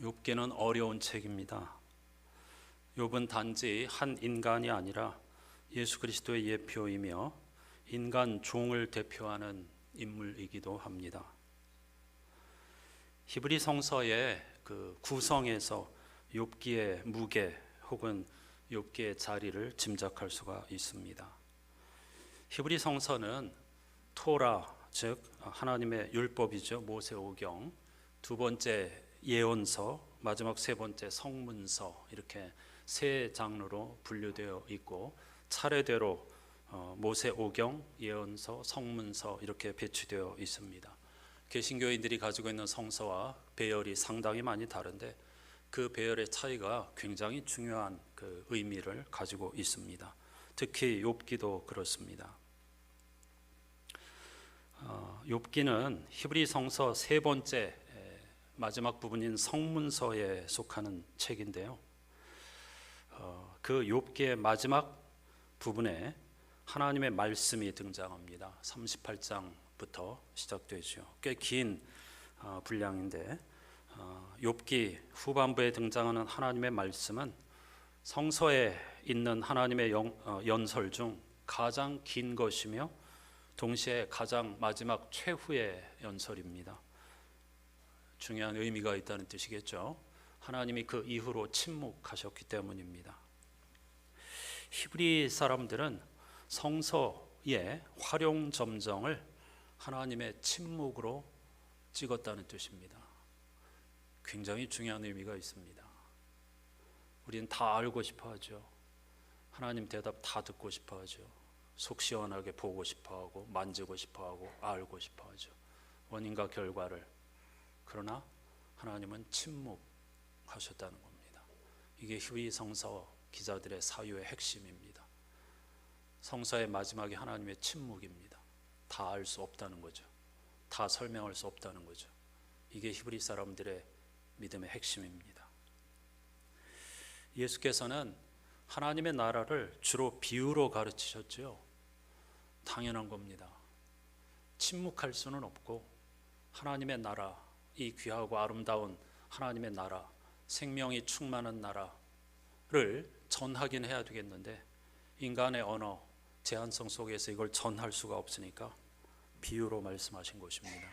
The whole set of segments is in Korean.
욥기는 어려운 책입니다. 욥은 단지 한 인간이 아니라 예수 그리스도의 예표이며 인간 종을 대표하는 인물이기도 합니다. 히브리 성서의 그 구성에서 욥기의 무게 혹은 욥기의 자리를 짐작할 수가 있습니다. 히브리 성서는 토라, 즉 하나님의 율법이죠. 모세오경, 두 번째 예언서, 마지막 세 번째 성문서, 이렇게 세 장르로 분류되어 있고 차례대로 모세오경, 예언서, 성문서 이렇게 배치되어 있습니다. 개신교인들이 가지고 있는 성서와 배열이 상당히 많이 다른데 그 배열의 차이가 굉장히 중요한 그 의미를 가지고 있습니다. 특히 욥기도 그렇습니다. 욥기는 히브리 성서 세 번째 마지막 부분인 성문서에 속하는 책인데요. 그 욥기의 마지막 부분에 하나님의 말씀이 등장합니다. 38장부터 시작되죠. 꽤 긴 분량인데 욥기 후반부에 등장하는 하나님의 말씀은 성서에 있는 하나님의 연설 중 가장 긴 것이며 동시에 가장 마지막 최후의 연설입니다. 중요한 의미가 있다는 뜻이겠죠. 하나님이 그 이후로 침묵하셨기 때문입니다. 히브리 사람들은 성서의 활용점정을 하나님의 침묵으로 찍었다는 뜻입니다. 굉장히 중요한 의미가 있습니다. 우리는 다 알고 싶어 하죠. 하나님 대답 다 듣고 싶어 하죠. 속 시원하게 보고 싶어 하고 만지고 싶어 하고 알고 싶어 하죠. 원인과 결과를. 그러나 하나님은 침묵하셨다는 겁니다. 이게 히브리 성서 기자들의 사유의 핵심입니다. 성서의 마지막이 하나님의 침묵입니다. 다 알 수 없다는 거죠. 다 설명할 수 없다는 거죠. 이게 히브리 사람들의 믿음의 핵심입니다. 예수께서는 하나님의 나라를 주로 비유로 가르치셨죠. 당연한 겁니다. 침묵할 수는 없고 하나님의 나라, 이 귀하고 아름다운 하나님의 나라, 생명이 충만한 나라를 전하긴 해야 되겠는데 인간의 언어, 제한성 속에서 이걸 전할 수가 없으니까 비유로 말씀하신 것입니다.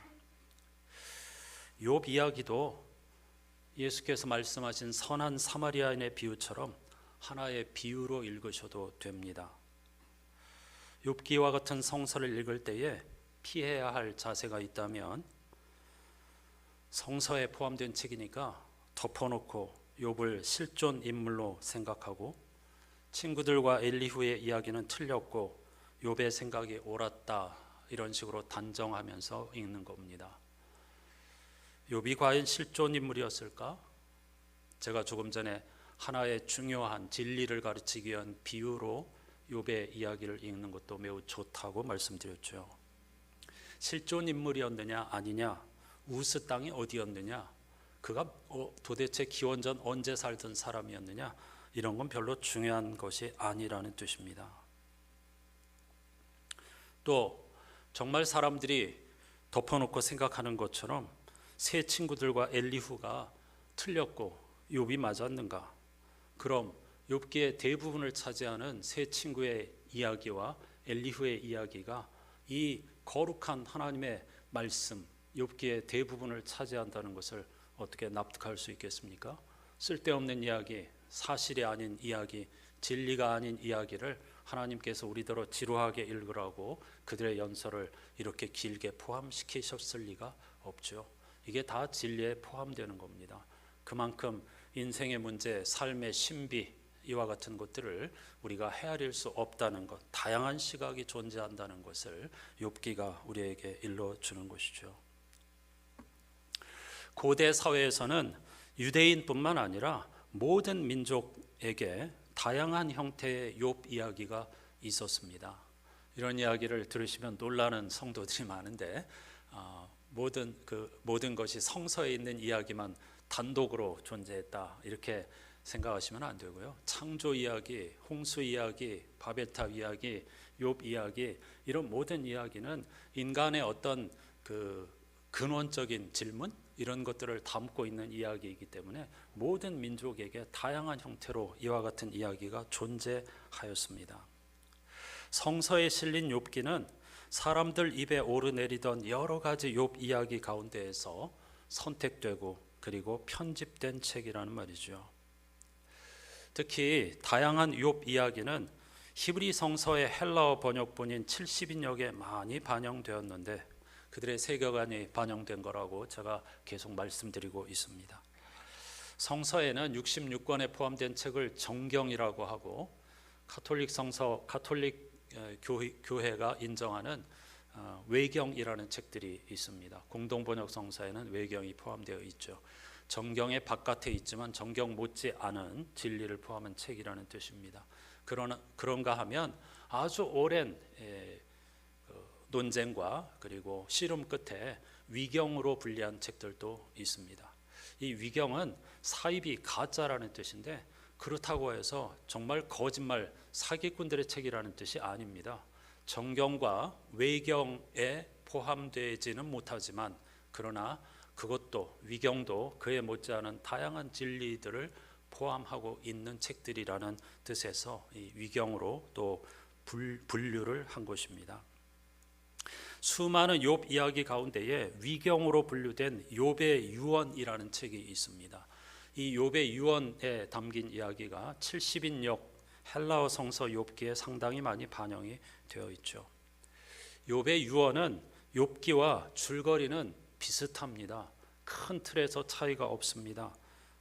욥 이야기도 예수께서 말씀하신 선한 사마리아인의 비유처럼 하나의 비유로 읽으셔도 됩니다. 욥기와 같은 성서를 읽을 때에 피해야 할 자세가 있다면 성서에 포함된 책이니까 덮어놓고 욥을 실존 인물로 생각하고 친구들과 엘리후의 이야기는 틀렸고 욥의 생각이 옳았다 이런 식으로 단정하면서 읽는 겁니다. 욥이 과연 실존 인물이었을까? 제가 조금 전에 하나의 중요한 진리를 가르치기 위한 비유로 욥의 이야기를 읽는 것도 매우 좋다고 말씀드렸죠. 실존 인물이었느냐 아니냐, 우스 땅이 어디였느냐, 그가 도대체 기원전 언제 살던 사람이었느냐, 이런 건 별로 중요한 것이 아니라는 뜻입니다. 또 정말 사람들이 덮어놓고 생각하는 것처럼 세 친구들과 엘리후가 틀렸고 욥이 맞았는가? 그럼 욥기의 대부분을 차지하는 세 친구의 이야기와 엘리후의 이야기가 이 거룩한 하나님의 말씀, 욥기의 대부분을 차지한다는 것을 어떻게 납득할 수 있겠습니까? 쓸데없는 이야기, 사실이 아닌 이야기, 진리가 아닌 이야기를 하나님께서 우리더러 지루하게 읽으라고 그들의 연설을 이렇게 길게 포함시키셨을 리가 없죠. 이게 다 진리에 포함되는 겁니다. 그만큼 인생의 문제, 삶의 신비, 이와 같은 것들을 우리가 헤아릴 수 없다는 것, 다양한 시각이 존재한다는 것을 욥기가 우리에게 일러주는 것이죠. 고대 사회에서는 유대인뿐만 아니라 모든 민족에게 다양한 형태의 욥 이야기가 있었습니다. 이런 이야기를 들으시면 놀라는 성도들이 많은데 모든 것이 성서에 있는 이야기만 단독으로 존재했다 이렇게 생각하시면 안 되고요. 창조 이야기, 홍수 이야기, 바벨탑 이야기, 욥 이야기, 이런 모든 이야기는 인간의 어떤 그 근원적인 질문, 이런 것들을 담고 있는 이야기이기 때문에 모든 민족에게 다양한 형태로 이와 같은 이야기가 존재하였습니다. 성서에 실린 욥기는 사람들 입에 오르내리던 여러 가지 욥 이야기 가운데에서 선택되고 그리고 편집된 책이라는 말이죠. 특히 다양한 욥 이야기는 히브리 성서의 헬라어 번역본인 70인역에 많이 반영되었는데 그들의 세계관이 반영된 거라고 제가 계속 말씀드리고 있습니다. 성서에는 66권에 포함된 책을 정경이라고 하고 가톨릭 교회가 인정하는 외경이라는 책들이 있습니다. 공동번역 성서에는 외경이 포함되어 있죠. 정경의 바깥에 있지만 정경 못지 않은 진리를 포함한 책이라는 뜻입니다. 그런가 하면 아주 오랜 논쟁과 그리고 씨름 끝에 위경으로 분리한 책들도 있습니다. 이 위경은 사입이 가짜라는 뜻인데 그렇다고 해서 정말 거짓말 사기꾼들의 책이라는 뜻이 아닙니다. 정경과 외경에 포함되지는 못하지만 그러나 그것도 위경도 그에 못지않은 다양한 진리들을 포함하고 있는 책들이라는 뜻에서 이 위경으로 또 분류를 한 것입니다. 수많은 욥 이야기 가운데에 위경으로 분류된 욥의 유언이라는 책이 있습니다. 이 욥의 유언에 담긴 이야기가 70인역 헬라어 성서 욥기에 상당히 많이 반영이 되어 있죠. 욥의 유언은 욥기와 줄거리는 비슷합니다. 큰 틀에서 차이가 없습니다.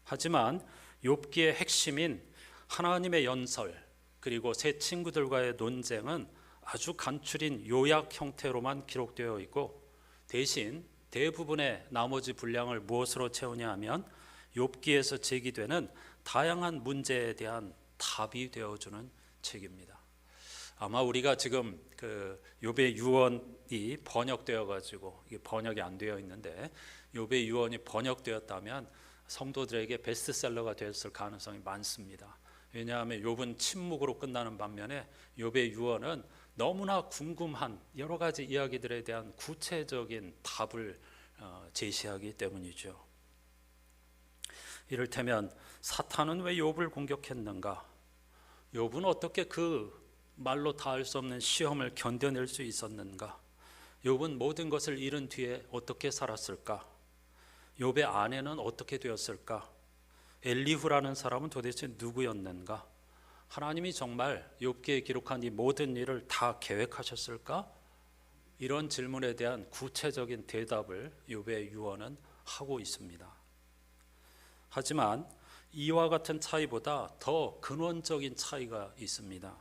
하지만 욥기의 핵심인 하나님의 연설 그리고 세 친구들과의 논쟁은 아주 간추린 요약 형태로만 기록되어 있고 대신 대부분의 나머지 분량을 무엇으로 채우냐 하면 욥기에서 제기되는 다양한 문제에 대한 답이 되어주는 책입니다. 아마 우리가 지금 그 욥의 유언이 번역되어 가지고 이게 번역이 안 되어 있는데 욥의 유언이 번역되었다면 성도들에게 베스트셀러가 되었을 가능성이 많습니다. 왜냐하면 욥은 침묵으로 끝나는 반면에 욥의 유언은 너무나 궁금한 여러 가지 이야기들에 대한 구체적인 답을 제시하기 때문이죠. 이를테면 사탄은 왜 욥을 공격했는가? 욥은 어떻게 그 말로 닿을 수 없는 시험을 견뎌낼 수 있었는가? 욥은 모든 것을 잃은 뒤에 어떻게 살았을까? 욥의 아내는 어떻게 되었을까? 엘리후라는 사람은 도대체 누구였는가? 하나님이 정말 욥기에 기록한 이 모든 일을 다 계획하셨을까? 이런 질문에 대한 구체적인 대답을 욥의 유언은 하고 있습니다. 하지만 이와 같은 차이보다 더 근원적인 차이가 있습니다.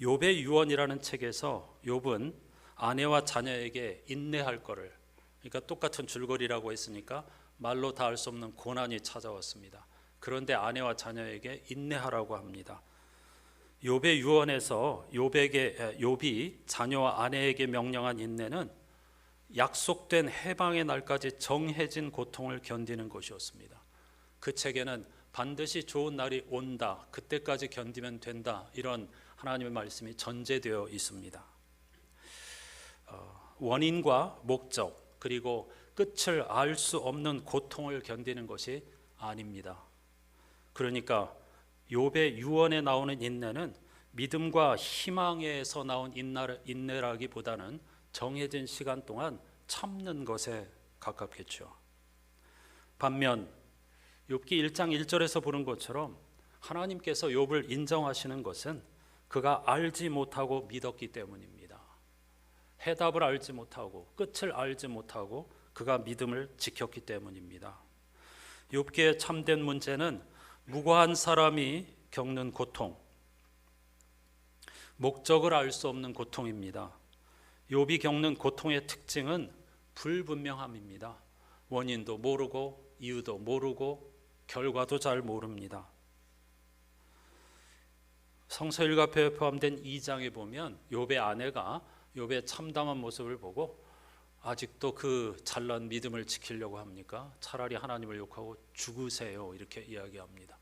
욥의 유언이라는 책에서 욥은 아내와 자녀에게 인내할 거를, 그러니까 똑같은 줄거리라고 했으니까 말로 닿을 수 없는 고난이 찾아왔습니다. 그런데 아내와 자녀에게 인내하라고 합니다. 욥의 유언에서 욥이 자녀와 아내에게 명령한 인내는 약속된 해방의 날까지 정해진 고통을 견디는 것이었습니다. 그 책에는 반드시 좋은 날이 온다, 그때까지 견디면 된다, 이런 하나님의 말씀이 전제되어 있습니다. 원인과 목적 그리고 끝을 알 수 없는 고통을 견디는 것이 아닙니다. 그러니까 욥의 유언에 나오는 인내는 믿음과 희망에서 나온 인내라기보다는 정해진 시간 동안 참는 것에 가깝겠죠. 반면 욥기 1장 1절에서 보는 것처럼 하나님께서 욥을 인정하시는 것은 그가 알지 못하고 믿었기 때문입니다. 해답을 알지 못하고 끝을 알지 못하고 그가 믿음을 지켰기 때문입니다. 욥기의 참된 문제는 무고한 사람이 겪는 고통, 목적을 알 수 없는 고통입니다. 욥이 겪는 고통의 특징은 불분명함입니다. 원인도 모르고 이유도 모르고 결과도 잘 모릅니다. 성서일가표에 포함된 2장에 보면 욥의 아내가 욥의 참담한 모습을 보고 아직도 그 잘난 믿음을 지키려고 합니까? 차라리 하나님을 욕하고 죽으세요, 이렇게 이야기합니다.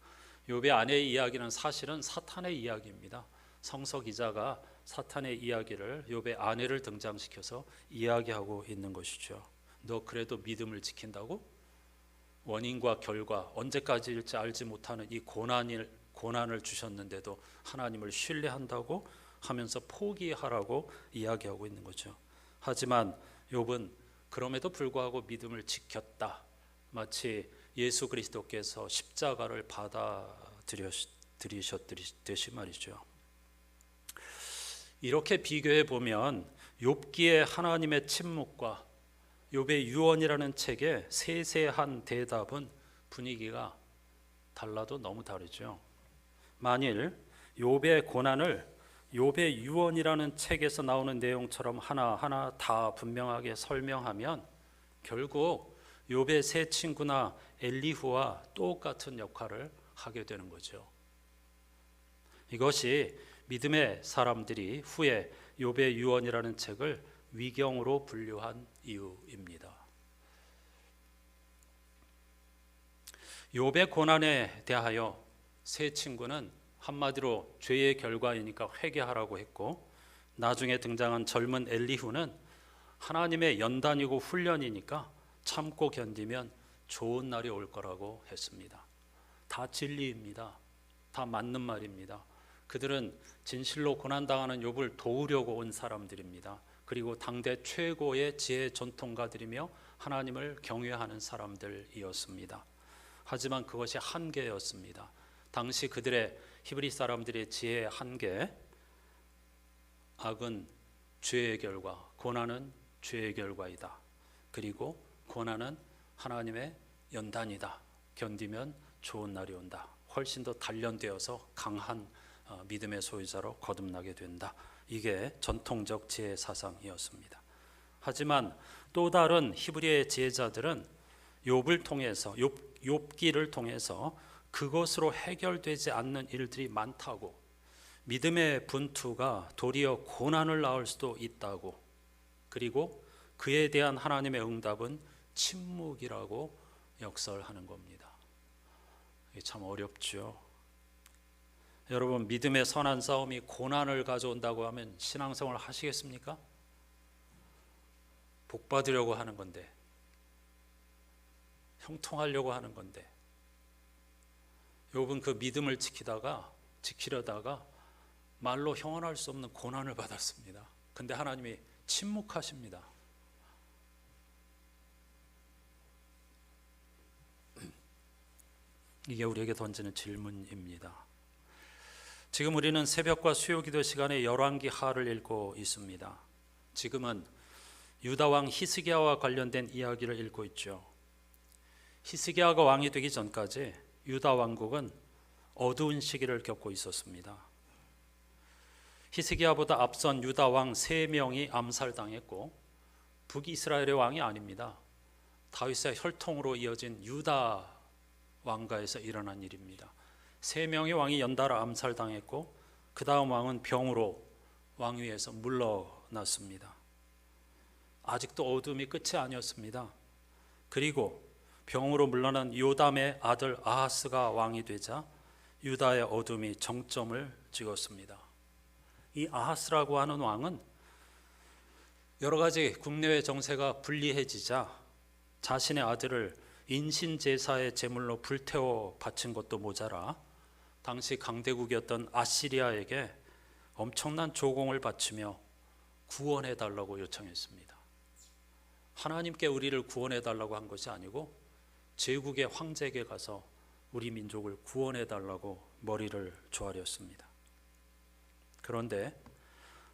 욥의 아내의 이야기는 사실은 사탄의 이야기입니다. 성서 기자가 사탄의 이야기를 욥의 아내를 등장시켜서 이야기하고 있는 것이죠. 너 그래도 믿음을 지킨다고? 원인과 결과 언제까지일지 알지 못하는 이 고난을 주셨는데도 하나님을 신뢰한다고 하면서 포기하라고 이야기하고 있는 거죠. 하지만 욥은 그럼에도 불구하고 믿음을 지켰다. 마치 예수 그리스도께서 십자가를 받아들이셨듯이 말이죠. 이렇게 비교해 보면 욥기의 하나님의 침묵과 욥의 유언이라는 책의 세세한 대답은 분위기가 달라도 너무 다르죠. 만일 욥의 고난을 욥의 유언이라는 책에서 나오는 내용처럼 하나하나 다 분명하게 설명하면 결국 욥의 세 친구나 엘리후와 똑같은 역할을 하게 되는 거죠. 이것이 믿음의 사람들이 후에 욥의 유언이라는 책을 위경으로 분류한 이유입니다. 욥의 고난에 대하여 세 친구는 한마디로 죄의 결과이니까 회개하라고 했고, 나중에 등장한 젊은 엘리후는 하나님의 연단이고 훈련이니까 참고 견디면 좋은 날이 올 거라고 했습니다. 다 진리입니다. 다 맞는 말입니다. 그들은 진실로 고난당하는 욥을 도우려고 온 사람들입니다. 그리고 당대 최고의 지혜 전통가들이며 하나님을 경외하는 사람들이었습니다. 하지만 그것이 한계였습니다. 당시 그들의 히브리 사람들의 지혜의 한계, 악은 죄의 결과, 고난은 죄의 결과이다. 그리고 고난은 하나님의 연단이다. 견디면 좋은 날이 온다. 훨씬 더 단련되어서 강한 믿음의 소유자로 거듭나게 된다. 이게 전통적 지혜 사상이었습니다. 하지만 또 다른 히브리의 지혜자들은 욥을 통해서 욥기를 통해서 그것으로 해결되지 않는 일들이 많다고, 믿음의 분투가 도리어 고난을 낳을 수도 있다고, 그리고 그에 대한 하나님의 응답은 침묵이라고 역설하는 겁니다. 이게 참 어렵죠. 여러분, 믿음의 선한 싸움이 고난을 가져온다고 하면 신앙생활 하시겠습니까? 복 받으려고 하는 건데, 형통하려고 하는 건데, 욥은 그 믿음을 지키려다가 말로 형언할 수 없는 고난을 받았습니다. 근데 하나님이 침묵하십니다. 이게 우리에게 던지는 질문입니다. 지금 우리는 새벽과 수요기도 시간에 열왕기하를 읽고 있습니다. 지금은 유다왕 히스기야와 관련된 이야기를 읽고 있죠. 히스기야가 왕이 되기 전까지 유다 왕국은 어두운 시기를 겪고 있었습니다. 히스기야보다 앞선 유다 왕 3명이 암살당했고, 북이스라엘의 왕이 아닙니다. 다윗의 혈통으로 이어진 유다 왕가에서 일어난 일입니다. 3명의 왕이 연달아 암살당했고, 그 다음 왕은 병으로 왕위에서 물러났습니다. 아직도 어둠이 끝이 아니었습니다. 그리고 병으로 물러난 요담의 아들 아하스가 왕이 되자 유다의 어둠이 정점을 찍었습니다. 이 아하스라고 하는 왕은 여러 가지 국내외 정세가 불리해지자 자신의 아들을 인신제사의 제물로 불태워 바친 것도 모자라 당시 강대국이었던 아시리아에게 엄청난 조공을 바치며 구원해달라고 요청했습니다. 하나님께 우리를 구원해달라고 한 것이 아니고 제국의 황제에게 가서 우리 민족을 구원해달라고 머리를 조아렸습니다. 그런데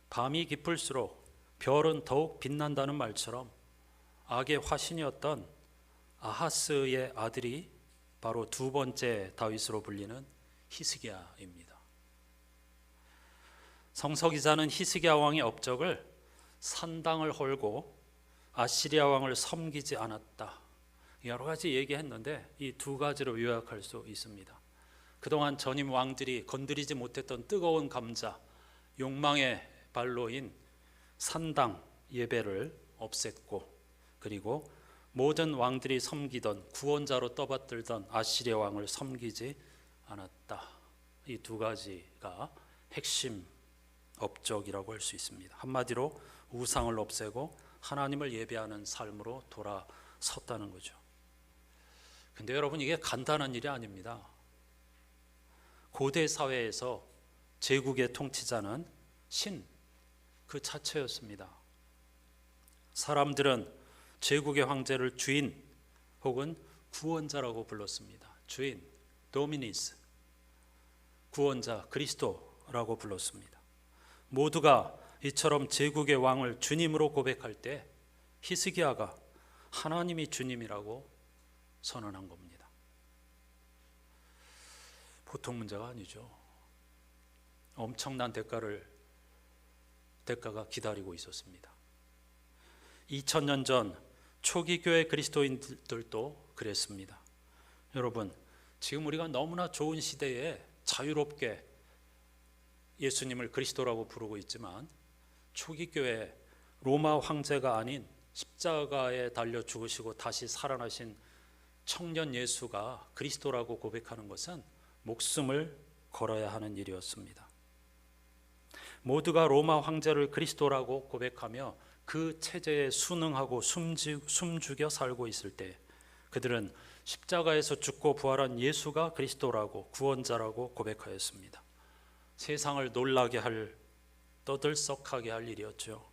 밤이 깊을수록 별은 더욱 빛난다는 말처럼 악의 화신이었던 아하스의 아들이 바로 두 번째 다윗으로 불리는 히스기야입니다. 성서기자는 히스기야 왕의 업적을 산당을 헐고 아시리아 왕을 섬기지 않았다, 여러 가지 얘기했는데 이 두 가지로 요약할 수 있습니다. 그동안 전임 왕들이 건드리지 못했던 뜨거운 감자, 욕망의 발로인 산당 예배를 없앴고, 그리고 모든 왕들이 섬기던 구원자로 떠받들던 아시리아 왕을 섬기지 않았다. 이 두 가지가 핵심 업적이라고 할 수 있습니다. 한마디로 우상을 없애고 하나님을 예배하는 삶으로 돌아섰다는 거죠. 근데 여러분, 이게 간단한 일이 아닙니다. 고대 사회에서 제국의 통치자는 신 그 자체였습니다. 사람들은 제국의 황제를 주인 혹은 구원자라고 불렀습니다. 주인, 도미니스, 구원자, 그리스도라고 불렀습니다. 모두가 이처럼 제국의 왕을 주님으로 고백할 때 히스기야가 하나님이 주님이라고 선언한 겁니다. 보통 문제가 아니죠. 엄청난 대가가 기다리고 있었습니다. 2000년 전 초기 교회 그리스도인들도 그랬습니다. 여러분, 지금 우리가 너무나 좋은 시대에 자유롭게 예수님을 그리스도라고 부르고 있지만 초기 교회 로마 황제가 아닌 십자가에 달려 죽으시고 다시 살아나신 청년 예수가 그리스도라고 고백하는 것은 목숨을 걸어야 하는 일이었습니다. 모두가 로마 황제를 그리스도라고 고백하며 그 체제에 순응하고 숨죽여 살고 있을 때 그들은 십자가에서 죽고 부활한 예수가 그리스도라고 구원자라고 고백하였습니다. 세상을 놀라게 할, 떠들썩하게 할 일이었죠.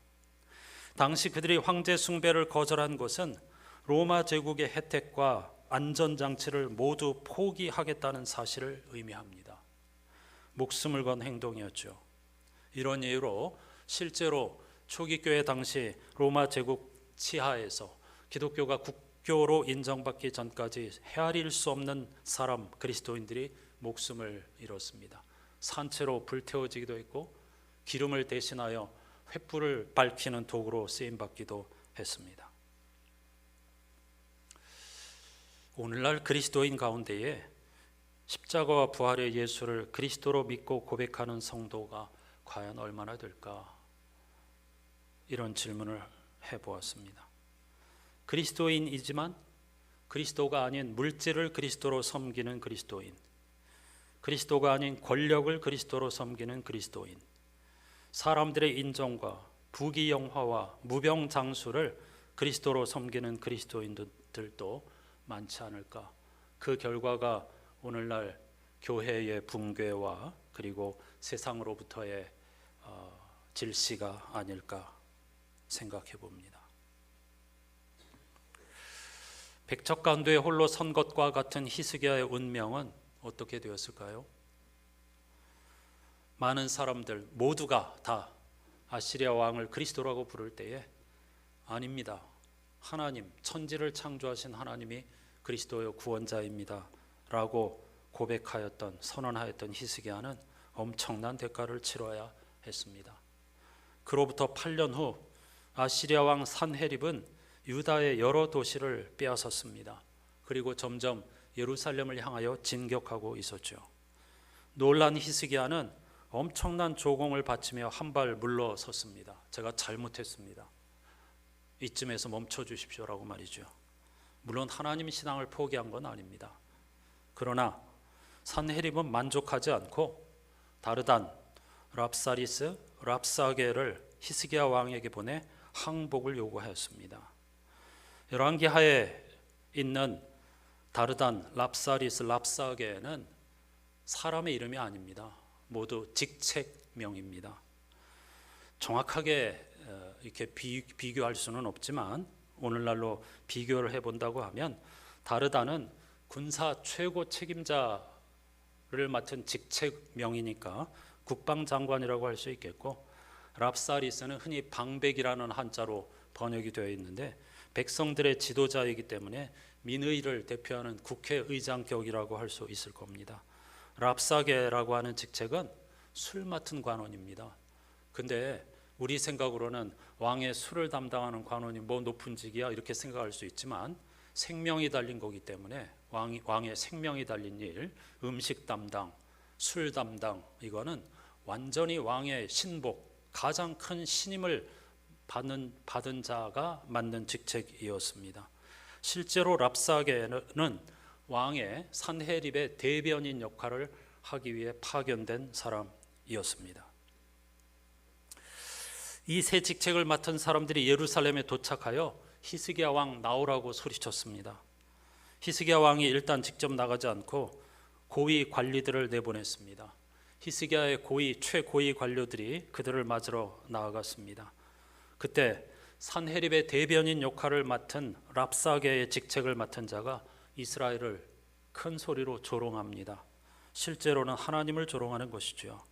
당시 그들이 황제 숭배를 거절한 것은 로마 제국의 혜택과 안전장치를 모두 포기하겠다는 사실을 의미합니다. 목숨을 건 행동이었죠. 이런 이유로 실제로 초기 교회 당시 로마 제국 치하에서 기독교가 국교로 인정받기 전까지 헤아릴 수 없는 사람, 그리스도인들이 목숨을 잃었습니다. 산채로 불태워지기도 했고 기름을 대신하여 횃불을 밝히는 도구로 쓰임받기도 했습니다. 오늘날 그리스도인 가운데에 십자가와 부활의 예수를 그리스도로 믿고 고백하는 성도가 과연 얼마나 될까? 이런 질문을 해보았습니다. 그리스도인이지만 그리스도가 아닌 물질을 그리스도로 섬기는 그리스도인, 그리스도가 아닌 권력을 그리스도로 섬기는 그리스도인, 사람들의 인정과 부귀영화와 무병장수를 그리스도로 섬기는 그리스도인들도 많지 않을까? 그 결과가 오늘날 교회의 붕괴와 그리고 세상으로부터의 질시가 아닐까 생각해 봅니다. 백척간도에 홀로 선 것과 같은 히스기야의 운명은 어떻게 되었을까요? 많은 사람들 모두가 다 아시리아 왕을 그리스도라고 부를 때에 아닙니다. 하나님, 천지를 창조하신 하나님이 그리스도의 구원자입니다 라고 고백하였던, 선언하였던 히스기야는 엄청난 대가를 치러야 했습니다. 그로부터 8년 후 아시리아 왕 산헤립은 유다의 여러 도시를 빼앗았습니다. 그리고 점점 예루살렘을 향하여 진격하고 있었죠. 놀란 히스기야는 엄청난 조공을 바치며 한 발 물러섰습니다. 제가 잘못했습니다. 이쯤에서 멈춰 주십시오라고 말이죠. 물론 하나님 신앙을 포기한 건 아닙니다. 그러나 산헤립은 만족하지 않고 다르단, 랍사리스, 랍사게를 히스기야 왕에게 보내 항복을 요구하였습니다. 열왕기하에 있는 다르단, 랍사리스, 랍사게는 사람의 이름이 아닙니다. 모두 직책명입니다. 정확하게 이렇게 비교할 수는 없지만 오늘날로 비교를 해본다고 하면 다르단은 군사 최고 책임자를 맡은 직책명이니까 국방장관이라고 할 수 있겠고, 랍사리스는 흔히 방백이라는 한자로 번역이 되어 있는데 백성들의 지도자이기 때문에 민의를 대표하는 국회의장격이라고 할 수 있을 겁니다. 랍사게라고 하는 직책은 술 맡은 관원입니다. 근데 우리 생각으로는 왕의 술을 담당하는 관원이 뭐 높은 직이야 이렇게 생각할 수 있지만 생명이 달린 거기 때문에 왕의 생명이 달린 일, 음식 담당, 술 담당, 이거는 완전히 왕의 신복, 가장 큰 신임을 받은 자가 맡는 직책이었습니다. 실제로 랍사게는 왕의 산헤립의 대변인 역할을 하기 위해 파견된 사람이었습니다. 이 새 직책을 맡은 사람들이 예루살렘에 도착하여 히스기야 왕 나오라고 소리쳤습니다. 히스기야 왕이 일단 직접 나가지 않고 고위 관리들을 내보냈습니다. 히스기야의 최고위 관료들이 그들을 맞으러 나아갔습니다. 그때 산헤립의 대변인 역할을 맡은 랍사게의 직책을 맡은 자가 이스라엘을 큰 소리로 조롱합니다. 실제로는 하나님을 조롱하는 것이죠.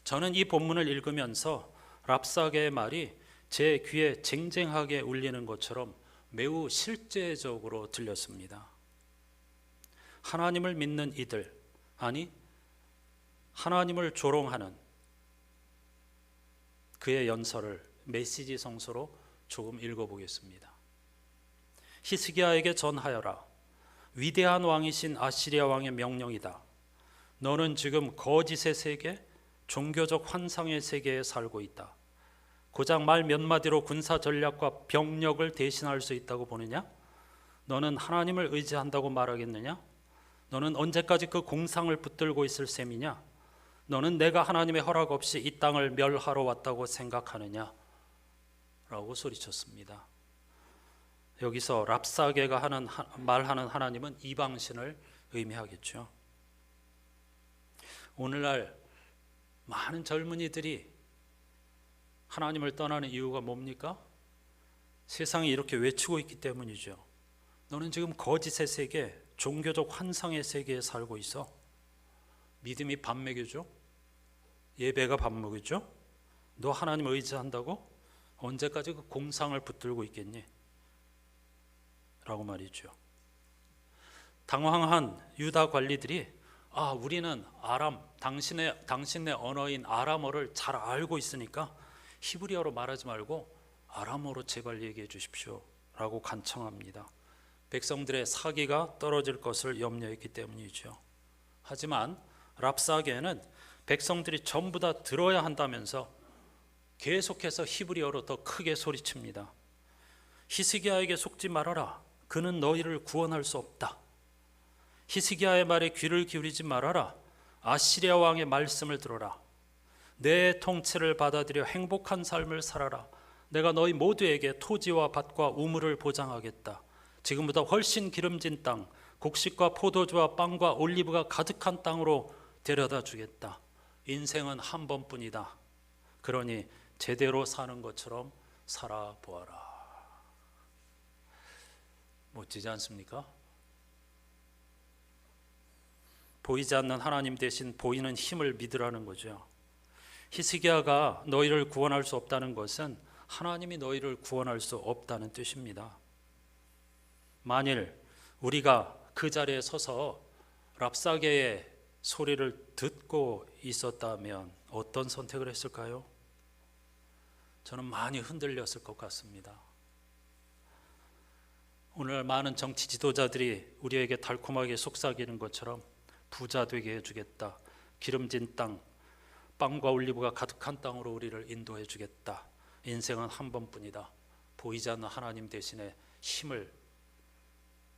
저는 이 본문을 읽으면서 랍사게의 말이 제 귀에 쟁쟁하게 울리는 것처럼 매우 실제적으로 들렸습니다. 하나님을 믿는 이들, 아니 하나님을 조롱하는 그의 연설을 메시지 성서로 조금 읽어보겠습니다. 히스기야에게 전하여라. 위대한 왕이신 아시리아 왕의 명령이다. 너는 지금 거짓의 세계, 종교적 환상의 세계에 살고 있다. 고작 말 몇 마디로 군사 전략과 병력을 대신할 수 있다고 보느냐? 너는 하나님을 의지한다고 말하겠느냐? 너는 언제까지 그 공상을 붙들고 있을 셈이냐? 너는 내가 하나님의 허락 없이 이 땅을 멸하러 왔다고 생각하느냐? 라고 소리쳤습니다. 여기서 랍사게가 말하는 하나님은 이방신을 의미하겠죠. 오늘날 많은 젊은이들이 하나님을 떠나는 이유가 뭡니까? 세상이 이렇게 외치고 있기 때문이죠. 너는 지금 거짓의 세계, 종교적 환상의 세계에 살고 있어. 믿음이 밥 먹여줘? 예배가 밥 먹여줘? 너 하나님 의지한다고? 언제까지 그 공상을 붙들고 있겠니? 라고 말이죠. 당황한 유다 관리들이 우리는 당신의 언어인 아람어를 잘 알고 있으니까 히브리어로 말하지 말고 아람어로 제발 얘기해 주십시오 라고 간청합니다. 백성들의 사기가 떨어질 것을 염려했기 때문이죠. 하지만 랍사게는 백성들이 전부 다 들어야 한다면서 계속해서 히브리어로 더 크게 소리칩니다. 히스기야에게 속지 말아라. 그는 너희를 구원할 수 없다. 히스기야의 말에 귀를 기울이지 말아라. 아시리아 왕의 말씀을 들어라. 내 통치를 받아들여 행복한 삶을 살아라. 내가 너희 모두에게 토지와 밭과 우물을 보장하겠다. 지금보다 훨씬 기름진 땅, 곡식과 포도주와 빵과 올리브가 가득한 땅으로 데려다 주겠다. 인생은 한 번뿐이다. 그러니 제대로 사는 것처럼 살아보아라. 멋지지 않습니까? 보이지 않는 하나님 대신 보이는 힘을 믿으라는 거죠. 히스기야가 너희를 구원할 수 없다는 것은 하나님이 너희를 구원할 수 없다는 뜻입니다. 만일 우리가 그 자리에 서서 랍사게의 소리를 듣고 있었다면 어떤 선택을 했을까요? 저는 많이 흔들렸을 것 같습니다. 오늘 많은 정치 지도자들이 우리에게 달콤하게 속삭이는 것처럼 부자 되게 해주겠다. 기름진 땅, 빵과 올리브가 가득한 땅으로 우리를 인도해 주겠다. 인생은 한 번뿐이다. 보이지 않는 하나님 대신에 힘을,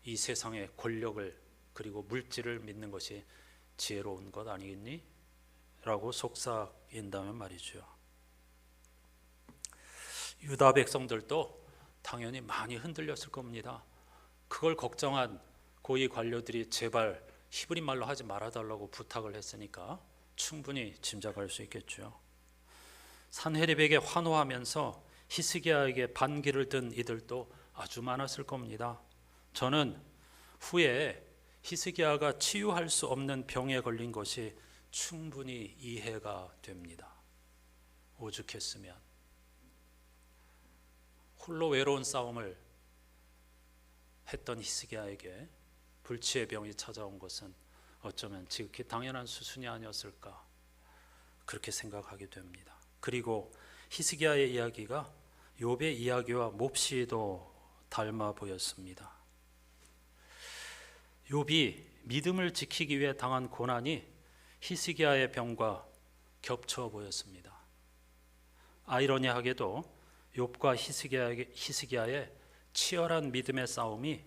이 세상의 권력을 그리고 물질을 믿는 것이 지혜로운 것 아니겠니? 라고 속삭인다면 말이죠. 유다 백성들도 당연히 많이 흔들렸을 겁니다. 그걸 걱정한 고위 관료들이 제발 히브리 말로 하지 말아달라고 부탁을 했으니까 충분히 짐작할 수 있겠죠. 산헤립에게 환호하면서 히스기야에게 반기를 든 이들도 아주 많았을 겁니다. 저는 후에 히스기야가 치유할 수 없는 병에 걸린 것이 충분히 이해가 됩니다. 오죽했으면. 홀로 외로운 싸움을 했던 히스기야에게 불치의 병이 찾아온 것은 어쩌면 지극히 당연한 수순이 아니었을까, 그렇게 생각하게 됩니다. 그리고 히스기야의 이야기가 욥의 이야기와 몹시도 닮아 보였습니다. 욥이 믿음을 지키기 위해 당한 고난이 히스기야의 병과 겹쳐 보였습니다. 아이러니하게도 욥과 히스기야의 치열한 믿음의 싸움이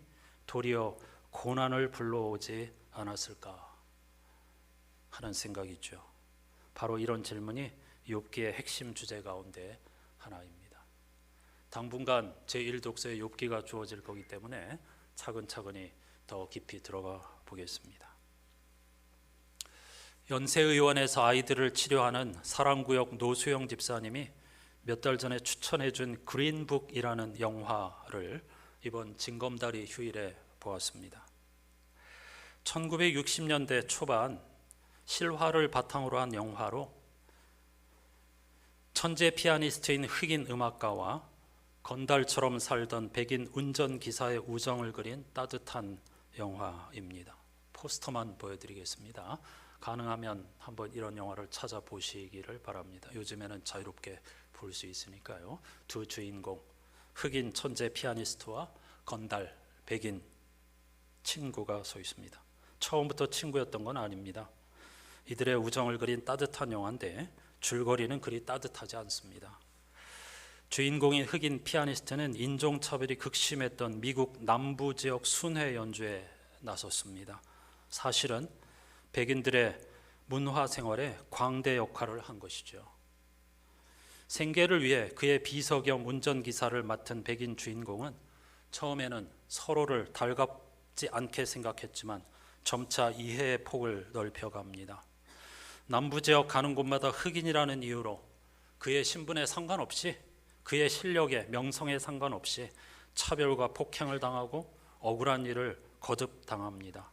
도리어 고난을 불러오지 않았을까 하는 생각이죠. 바로 이런 질문이 욥기의 핵심 주제 가운데 하나입니다. 당분간 제1독서의 욥기가 주어질 거기 때문에 차근차근히 더 깊이 들어가 보겠습니다. 연세의원에서 아이들을 치료하는 사랑구역 노수영 집사님이 몇 달 전에 추천해 준 그린북이라는 영화를 이번 징검다리 휴일에 보았습니다. 1960년대 초반 실화를 바탕으로 한 영화로 천재 피아니스트인 흑인 음악가와 건달처럼 살던 백인 운전기사의 우정을 그린 따뜻한 영화입니다. 포스터만 보여드리겠습니다. 가능하면 한번 이런 영화를 찾아보시기를 바랍니다. 요즘에는 자유롭게 볼 수 있으니까요. 두 주인공, 흑인 천재 피아니스트와 건달 백인 친구가 서 있습니다. 처음부터 친구였던 건 아닙니다. 이들의 우정을 그린 따뜻한 영화인데 줄거리는 그리 따뜻하지 않습니다. 주인공인 흑인 피아니스트는 인종차별이 극심했던 미국 남부 지역 순회 연주에 나섰습니다. 사실은 백인들의 문화 생활에 광대 역할을 한 것이죠. 생계를 위해 그의 비서 겸 운전기사를 맡은 백인 주인공은 처음에는 서로를 달갑지 않게 생각했지만 점차 이해의 폭을 넓혀갑니다. 남부지역 가는 곳마다 흑인이라는 이유로 그의 신분에 상관없이, 그의 실력에 명성에 상관없이 차별과 폭행을 당하고 억울한 일을 거듭당합니다.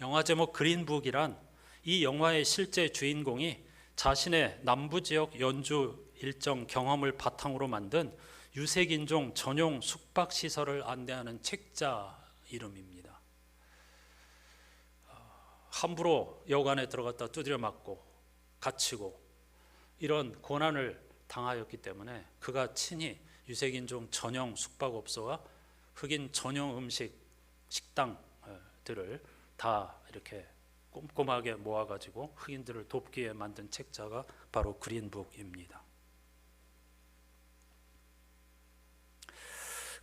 영화 제목 그린북이란 이 영화의 실제 주인공이 자신의 남부지역 연주 일정 경험을 바탕으로 만든 유색인종 전용 숙박시설을 안내하는 책자 이름입니다. 함부로 여관에 들어갔다 두드려 맞고 갇히고 이런 고난을 당하였기 때문에 그가 친히 유색인종 전용 숙박업소와 흑인 전용 음식 식당들을 다 이렇게 꼼꼼하게 모아가지고 흑인들을 돕기에 만든 책자가 바로 그린북입니다.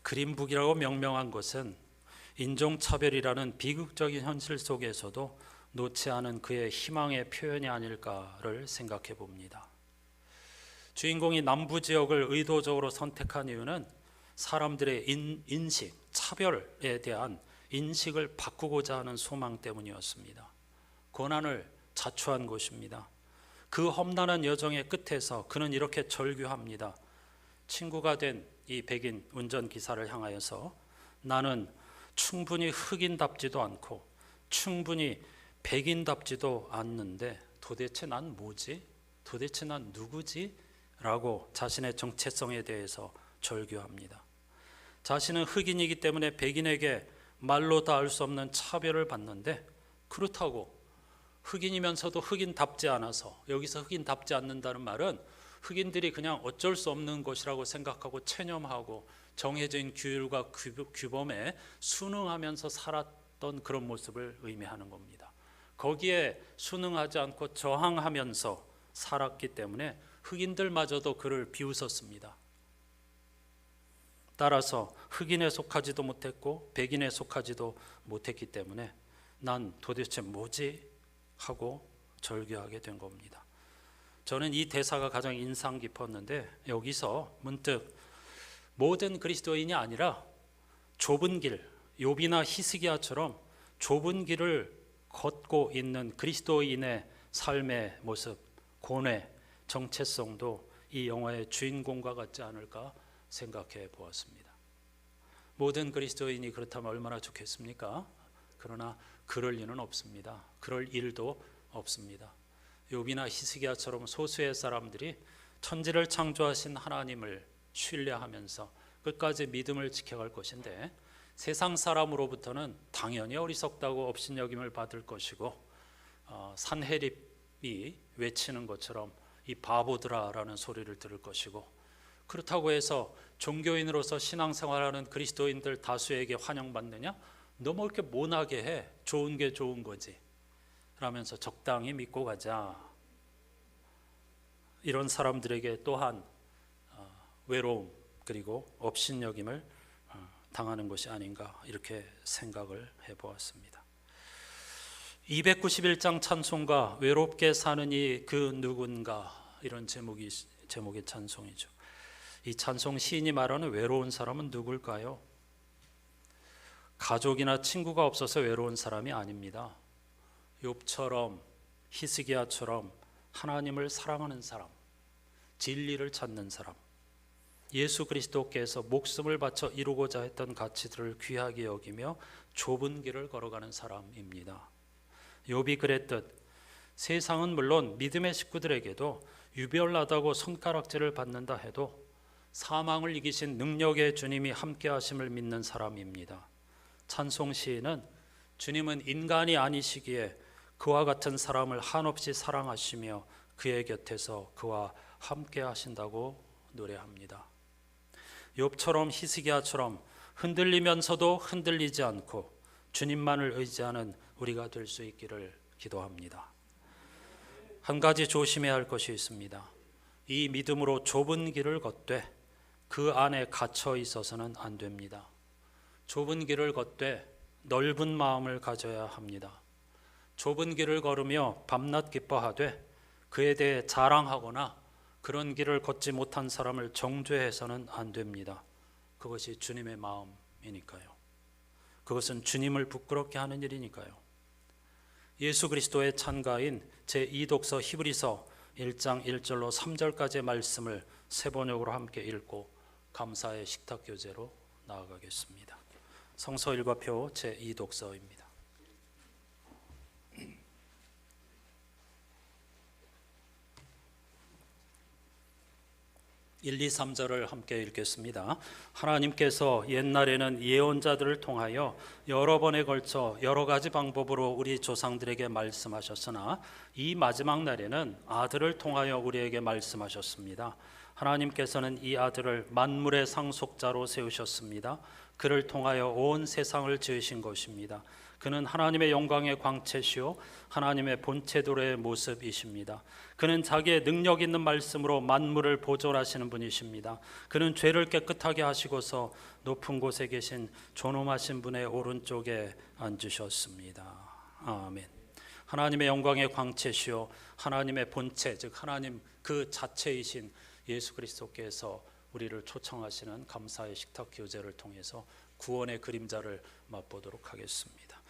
그린북이라고 명명한 것은 인종차별이라는 비극적인 현실 속에서도 놓지 않은 그의 희망의 표현이 아닐까를 생각해 봅니다. 주인공이 남부 지역을 의도적으로 선택한 이유는 사람들의 인식, 차별에 대한 인식을 바꾸고자 하는 소망 때문이었습니다. 고난을 자초한 것입니다. 그 험난한 여정의 끝에서 그는 이렇게 절규합니다. 친구가 된 이 백인 운전기사를 향하여서 나는 충분히 흑인답지도 않고 충분히 백인답지도 않는데 도대체 난 뭐지? 도대체 난 누구지? 라고 자신의 정체성에 대해서 절규합니다. 자신은 흑인이기 때문에 백인에게 말로 다 알 수 없는 차별을 받는데 그렇다고 흑인이면서도 흑인답지 않아서, 여기서 흑인답지 않는다는 말은 흑인들이 그냥 어쩔 수 없는 것이라고 생각하고 체념하고 정해진 규율과 규범에 순응하면서 살았던 그런 모습을 의미하는 겁니다. 거기에 순응하지 않고 저항하면서 살았기 때문에 흑인들마저도 그를 비웃었습니다. 따라서 흑인에 속하지도 못했고 백인에 속하지도 못했기 때문에 난 도대체 뭐지? 하고 절규하게 된 겁니다. 저는 이 대사가 가장 인상 깊었는데 여기서 문득 모든 그리스도인이 아니라 좁은 길, 욥이나 히스기야처럼 좁은 길을 걷고 있는 그리스도인의 삶의 모습, 고뇌, 정체성도 이 영화의 주인공과 같지 않을까 생각해 보았습니다. 모든 그리스도인이 그렇다면 얼마나 좋겠습니까? 그러나 그럴 리는 없습니다. 그럴 일도 없습니다. 욥이나 히스기야처럼 소수의 사람들이 천지를 창조하신 하나님을 신뢰하면서 끝까지 믿음을 지켜갈 것인데 세상 사람으로부터는 당연히 어리석다고 업신여김을 받을 것이고 산헤립이 외치는 것처럼 이 바보들아라는 소리를 들을 것이고, 그렇다고 해서 종교인으로서 신앙생활하는 그리스도인들 다수에게 환영받느냐? 너 뭐 이렇게 모나게 해? 좋은 게 좋은 거지 라면서 적당히 믿고 가자. 이런 사람들에게 또한 외로움 그리고 업신여김을 당하는 것이 아닌가 이렇게 생각을 해보았습니다. 291장 찬송가 외롭게 사느니 그 누군가, 이런 제목의 찬송이죠. 이 찬송 시인이 말하는 외로운 사람은 누굴까요? 가족이나 친구가 없어서 외로운 사람이 아닙니다. 욥처럼 히스기야처럼 하나님을 사랑하는 사람, 진리를 찾는 사람, 예수 그리스도께서 목숨을 바쳐 이루고자 했던 가치들을 귀하게 여기며 좁은 길을 걸어가는 사람입니다. 욥이 그랬듯 세상은 물론 믿음의 식구들에게도 유별나다고 손가락질을 받는다 해도 사망을 이기신 능력의 주님이 함께 하심을 믿는 사람입니다. 찬송 시인은 주님은 인간이 아니시기에 그와 같은 사람을 한없이 사랑하시며 그의 곁에서 그와 함께 하신다고 노래합니다. 욥처럼 히스기야처럼 흔들리면서도 흔들리지 않고 주님만을 의지하는 우리가 될 수 있기를 기도합니다. 한 가지 조심해야 할 것이 있습니다. 이 믿음으로 좁은 길을 걷되 그 안에 갇혀 있어서는 안 됩니다. 좁은 길을 걷되 넓은 마음을 가져야 합니다. 좁은 길을 걸으며 밤낮 기뻐하되 그에 대해 자랑하거나 그런 길을 걷지 못한 사람을 정죄해서는 안 됩니다. 그것이 주님의 마음이니까요. 그것은 주님을 부끄럽게 하는 일이니까요. 예수 그리스도의 찬가인 제2독서 히브리서 1장 1절로 3절까지의 말씀을 세 번역으로 함께 읽고 감사의 식탁 교제로 나아가겠습니다. 성서 일과표 제2독서입니다. 1, 2, 3절을 함께 읽겠습니다. 하나님께서 옛날에는 예언자들을 통하여 여러 번에 걸쳐 여러 가지 방법으로 우리 조상들에게 말씀하셨으나 이 마지막 날에는 아들을 통하여 우리에게 말씀하셨습니다. 하나님께서는 이 아들을 만물의 상속자로 세우셨습니다. 그를 통하여 온 세상을 지으신 것입니다. 그는 하나님의 영광의 광채시요 하나님의 본체도의 모습이십니다. 그는 자기의 능력 있는 말씀으로 만물을 보존하시는 분이십니다. 그는 죄를 깨끗하게 하시고서 높은 곳에 계신 존엄하신 분의 오른쪽에 앉으셨습니다. 아멘. 하나님의 영광의 광채시요 하나님의 본체, 즉 하나님 그 자체이신 예수 그리스도께서 우리를 초청하시는 감사의 식탁 교제를 통해서 구원의 그림자를 맛보도록 하겠습니다.